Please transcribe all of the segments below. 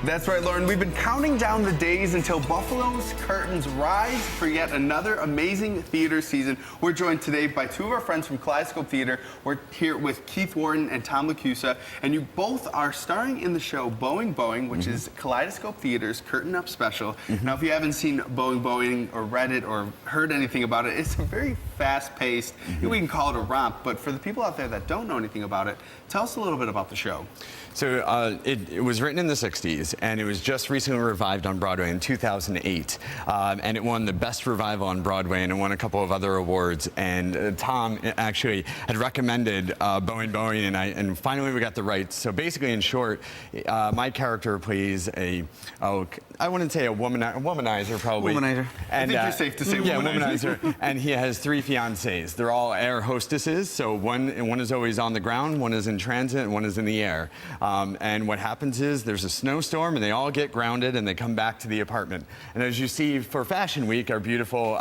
That's right, Lauren. We've been counting down the days until Buffalo's curtains rise for yet another amazing theater season. We're joined today by two of our friends from Kaleidoscope Theater. We're here with Keith Wharton and Tom Lacusa, and you both are starring in the show Boeing Boeing, which is Kaleidoscope Theater's Curtain Up special. Now, if you haven't seen Boeing Boeing or read it or heard anything about it, it's a very fast-paced, we can call it a romp, but for the people out there that don't know anything about it, tell us a little bit about the show. So it was written in the 60s, and it was just recently revived on Broadway in 2008. And it won the Best Revival on Broadway, and it won a couple of other awards. And Tom actually had recommended Boeing Boeing, and finally we got the rights. So basically, in short, my character plays I wouldn't say a womanizer, probably. Womanizer. And, I think you're safe to say womanizer. Yeah, womanizer. And he has 3 fiancées. They're all air hostesses, so one is always on the ground, one is in transit, and one is in the air. And what happens is there's a snowstorm and they all get grounded and they come back to the apartment. And as you see for Fashion Week, our beautiful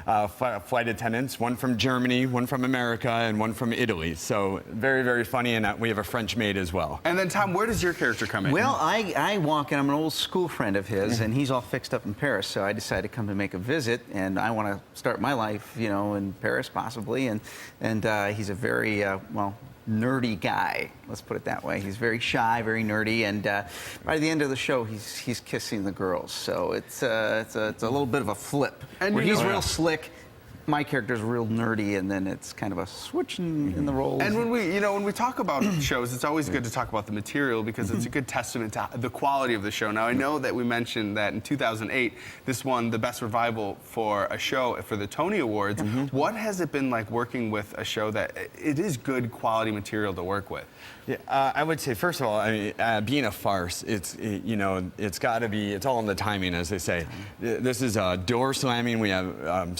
flight attendants, one from Germany, one from America, and one from Italy. So very, very funny, and we have a French maid as well. And then Tom, where does your character come in? Well, I walk in, I'm an old school friend of his, and he's all fixed up in Paris, so I decided to come to make a visit, and I want to start my life, you know, in Paris possibly, and he's a very, well, nerdy guy, let's put it that way. He's very shy, very nerdy, and by the end of the show, he's kissing the girls. So it's a little bit of a flip. And where he's real slick, my character's real nerdy, and then it's kind of a switch in the roles. And when we talk about shows, it's always good to talk about the material because it's a good testament to the quality of the show. Now, I know that we mentioned that in 2008, this won the Best Revival for a show for the Tony Awards. What has it been like working with a show that it is good quality material to work with? Yeah, I would say, first of all, I mean, being a farce, it's got to be, it's all in the timing, as they say. This is door slamming. We have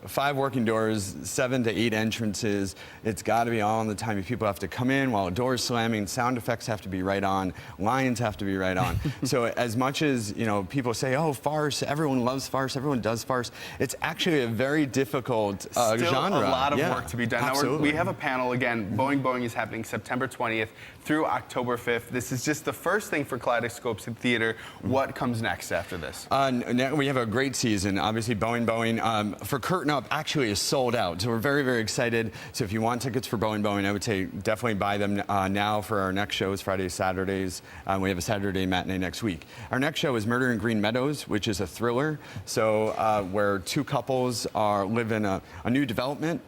5 working doors, 7 to 8 entrances. It's got to be all in the timing. People have to come in while doors slamming. Sound effects have to be right on. Lines have to be right on. So as much as people say, "Oh, farce! Everyone loves farce. Everyone does farce." It's actually a very difficult genre. Still a lot of work to be done. Absolutely. Now we have a panel again. Boeing Boeing is happening September 20th through October 5th. This is just the first thing for Kaleidoscope Theater. What comes next after this? We have a great season. Obviously, Boeing Boeing for Curtain Up actually is sold out. So we're very, very excited. So if you want tickets for Boeing Boeing, I would say definitely buy them now for our next shows, Fridays, Saturdays. We have a Saturday matinee next week. Our next show is Murder in Green Meadows, which is a thriller. So where 2 couples live in a new development.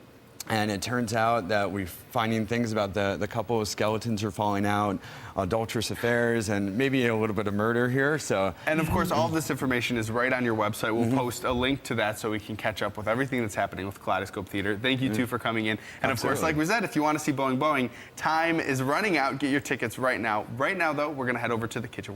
And it turns out that we're finding things about the couple. Skeletons are falling out, adulterous affairs, and maybe a little bit of murder here. So, and of course, all of this information is right on your website. We'll post a link to that so we can catch up with everything that's happening with Kaleidoscope Theater. Thank you two for coming in. And of course, like we said, if you want to see Boeing Boeing, time is running out. Get your tickets right now. Right now, though, we're going to head over to the kitchen.